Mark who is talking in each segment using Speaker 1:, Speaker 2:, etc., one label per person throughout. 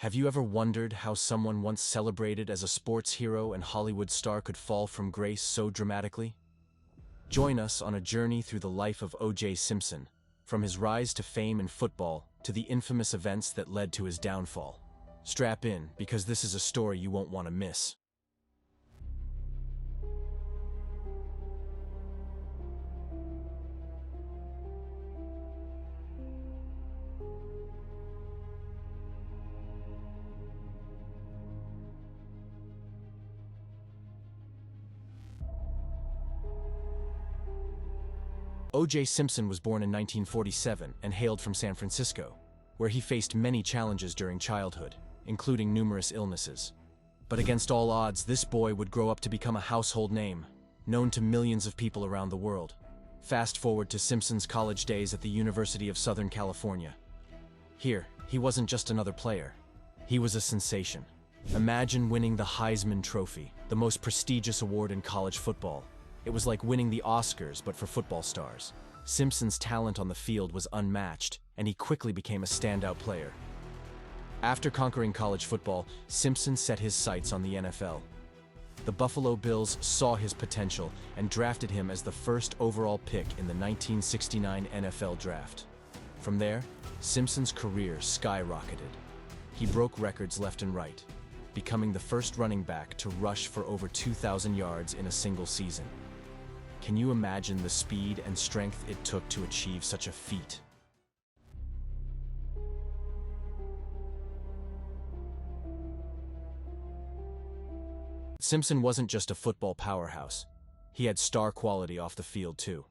Speaker 1: Have you ever wondered how someone once celebrated as a sports hero and Hollywood star could fall from grace so dramatically? Join us on a journey through the life of O.J. Simpson, from his rise to fame in football to the infamous events that led to his downfall. Strap in, because this is a story you won't want to miss. O.J. Simpson was born in 1947 and hailed from San Francisco, where he faced many challenges during childhood, including numerous illnesses. But against all odds, this boy would grow up to become a household name, known to millions of people around the world. Fast forward to Simpson's college days at the University of Southern California. Here, he wasn't just another player. He was a sensation. Imagine winning the Heisman Trophy, the most prestigious award in college football. It was like winning the Oscars, but for football stars. Simpson's talent on the field was unmatched, and he quickly became a standout player. After conquering college football, Simpson set his sights on the NFL. The Buffalo Bills saw his potential and drafted him as the first overall pick in the 1969 NFL Draft. From there, Simpson's career skyrocketed. He broke records left and right, becoming the first running back to rush for over 2,000 yards in a single season. Can you imagine the speed and strength it took to achieve such a feat? Simpson wasn't just a football powerhouse. He had star quality off the field too.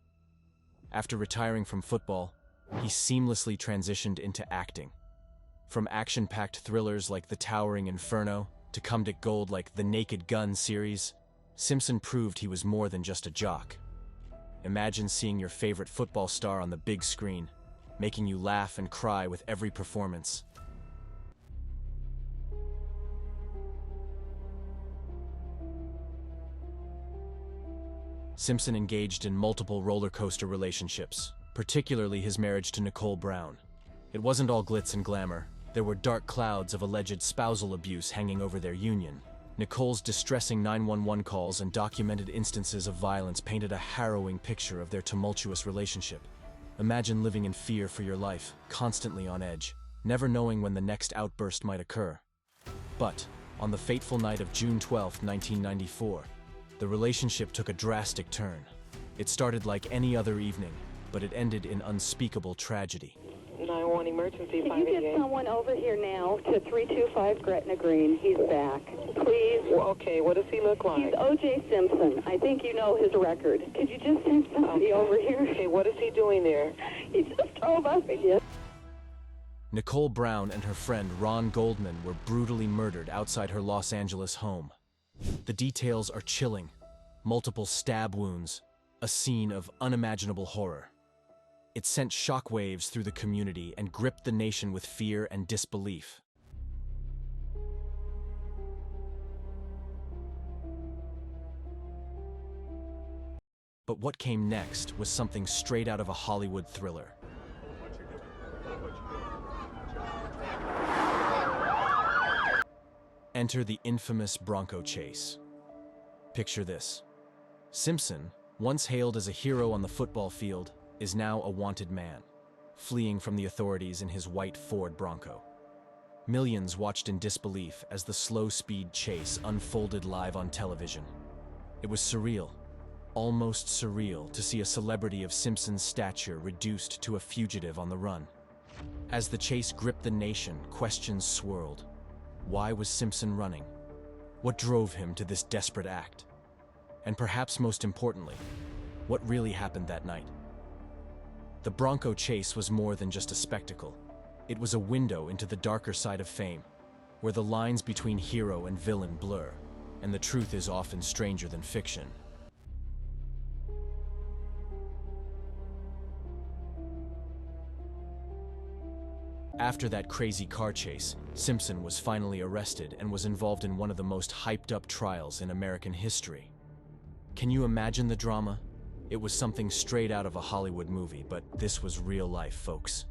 Speaker 1: After retiring from football, he seamlessly transitioned into acting. From action-packed thrillers like The Towering Inferno to comedic gold like The Naked Gun series, Simpson proved he was more than just a jock. Imagine seeing your favorite football star on the big screen, making you laugh and cry with every performance. Simpson engaged in multiple roller coaster relationships, particularly his marriage to Nicole Brown. It wasn't all glitz and glamour. There were dark clouds of alleged spousal abuse hanging over their union. Nicole's distressing 911 calls and documented instances of violence painted a harrowing picture of their tumultuous relationship. Imagine living in fear for your life, constantly on edge, never knowing when the next outburst might occur. But, on the fateful night of June 12, 1994, the relationship took a drastic turn. It started like any other evening, but it ended in unspeakable tragedy.
Speaker 2: 911 emergency.
Speaker 3: Can you get someone over here now to 325 Gretna Green? He's back. Please.
Speaker 2: Well, okay, what does he look like?
Speaker 3: He's O.J. Simpson. I think you know his record. Could you just send somebody over here?
Speaker 2: Okay, what is he doing there?
Speaker 3: He just drove up again.
Speaker 1: Nicole Brown and her friend Ron Goldman were brutally murdered outside her Los Angeles home. The details are chilling. Multiple stab wounds, a scene of unimaginable horror. It sent shockwaves through the community and gripped the nation with fear and disbelief. But what came next was something straight out of a Hollywood thriller. Enter the infamous Bronco chase. Picture this. Simpson, once hailed as a hero on the football field, is now a wanted man, fleeing from the authorities in his white Ford Bronco. Millions watched in disbelief as the slow-speed chase unfolded live on television. It was surreal, almost surreal, to see a celebrity of Simpson's stature reduced to a fugitive on the run. As the chase gripped the nation, questions swirled. Why was Simpson running? What drove him to this desperate act? And perhaps most importantly, what really happened that night? The Bronco chase was more than just a spectacle. It was a window into the darker side of fame, where the lines between hero and villain blur, and the truth is often stranger than fiction. After that crazy car chase, Simpson was finally arrested and was involved in one of the most hyped-up trials in American history. Can you imagine the drama? It was something straight out of a Hollywood movie, but this was real life, folks.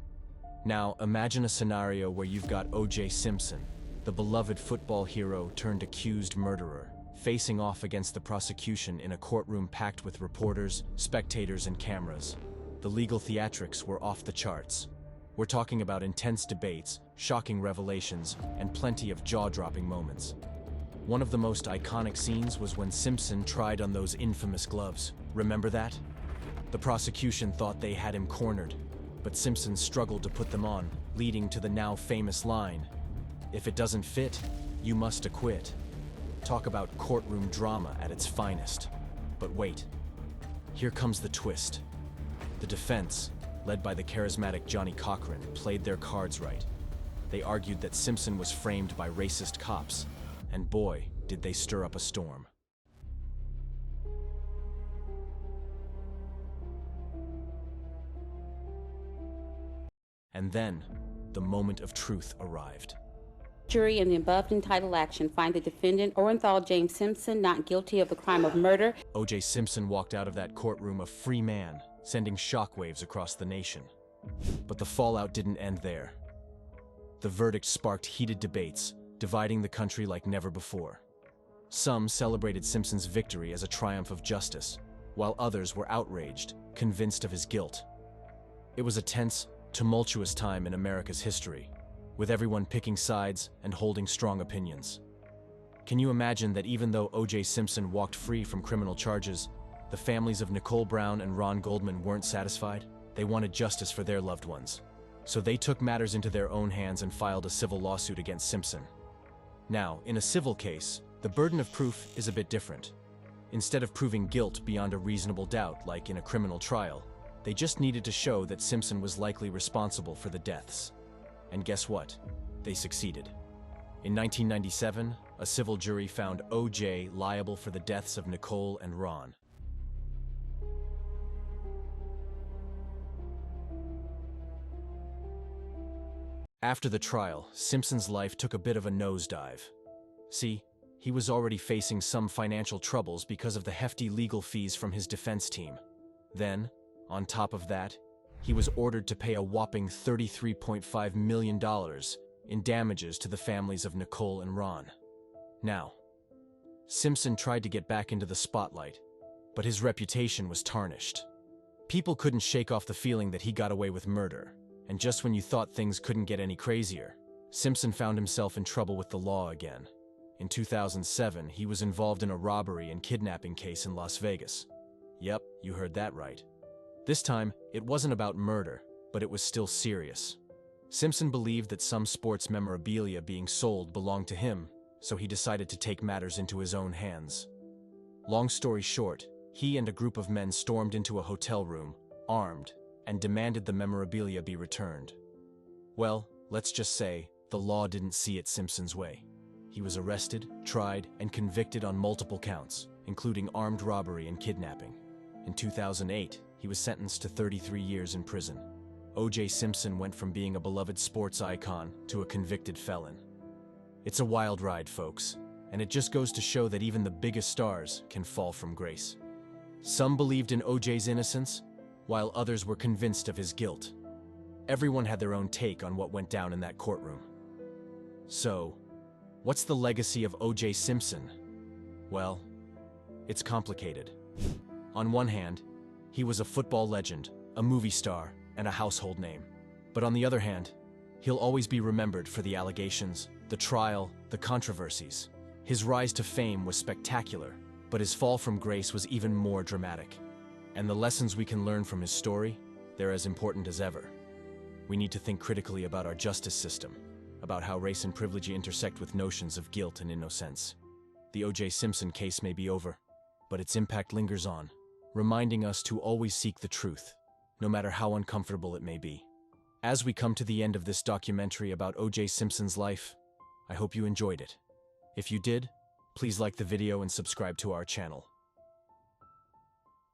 Speaker 1: Now, imagine a scenario where you've got O.J. Simpson, the beloved football hero turned accused murderer, facing off against the prosecution in a courtroom packed with reporters, spectators, and cameras. The legal theatrics were off the charts. We're talking about intense debates, shocking revelations, and plenty of jaw-dropping moments. One of the most iconic scenes was when Simpson tried on those infamous gloves. Remember that? The prosecution thought they had him cornered, but Simpson struggled to put them on, leading to the now famous line, "If it doesn't fit, you must acquit." Talk about courtroom drama at its finest. But wait, here comes the twist. The defense, led by the charismatic Johnny Cochran, played their cards right. They argued that Simpson was framed by racist cops, and boy, did they stir up a storm. And then, the moment of truth arrived.
Speaker 4: Jury in the above entitled action find the defendant, Orenthal James Simpson, not guilty of the crime of murder.
Speaker 1: O.J. Simpson walked out of that courtroom a free man, sending shockwaves across the nation. But the fallout didn't end there. The verdict sparked heated debates, dividing the country like never before. Some celebrated Simpson's victory as a triumph of justice, while others were outraged, convinced of his guilt. It was a tense, tumultuous time in America's history, with everyone picking sides and holding strong opinions. Can you imagine that even though O.J. Simpson walked free from criminal charges, the families of Nicole Brown and Ron Goldman weren't satisfied? They wanted justice for their loved ones. So they took matters into their own hands and filed a civil lawsuit against Simpson. Now, in a civil case, the burden of proof is a bit different. Instead of proving guilt beyond a reasonable doubt, like in a criminal trial, they just needed to show that Simpson was likely responsible for the deaths. And guess what? They succeeded. In 1997, a civil jury found O.J. liable for the deaths of Nicole and Ron. After the trial, Simpson's life took a bit of a nosedive. See, he was already facing some financial troubles because of the hefty legal fees from his defense team. Then, on top of that, he was ordered to pay a whopping $33.5 million in damages to the families of Nicole and Ron. Now, Simpson tried to get back into the spotlight, but his reputation was tarnished. People couldn't shake off the feeling that he got away with murder, and just when you thought things couldn't get any crazier, Simpson found himself in trouble with the law again. In 2007, he was involved in a robbery and kidnapping case in Las Vegas. Yep, you heard that right. This time, it wasn't about murder, but it was still serious. Simpson believed that some sports memorabilia being sold belonged to him, so he decided to take matters into his own hands. Long story short, he and a group of men stormed into a hotel room, armed, and demanded the memorabilia be returned. Well, let's just say, the law didn't see it Simpson's way. He was arrested, tried, and convicted on multiple counts, including armed robbery and kidnapping. In 2008, he was sentenced to 33 years in prison. O.J. Simpson went from being a beloved sports icon to a convicted felon. It's a wild ride, folks, and it just goes to show that even the biggest stars can fall from grace. Some believed in O.J.'s innocence, while others were convinced of his guilt. Everyone had their own take on what went down in that courtroom. So, what's the legacy of O.J. Simpson? Well, it's complicated. On one hand, he was a football legend, a movie star, and a household name. But on the other hand, he'll always be remembered for the allegations, the trial, the controversies. His rise to fame was spectacular, but his fall from grace was even more dramatic. And the lessons we can learn from his story, they're as important as ever. We need to think critically about our justice system, about how race and privilege intersect with notions of guilt and innocence. The O.J. Simpson case may be over, but its impact lingers on, reminding us to always seek the truth, no matter how uncomfortable it may be. As we come to the end of this documentary about O.J. Simpson's life, I hope you enjoyed it. If you did, please like the video and subscribe to our channel.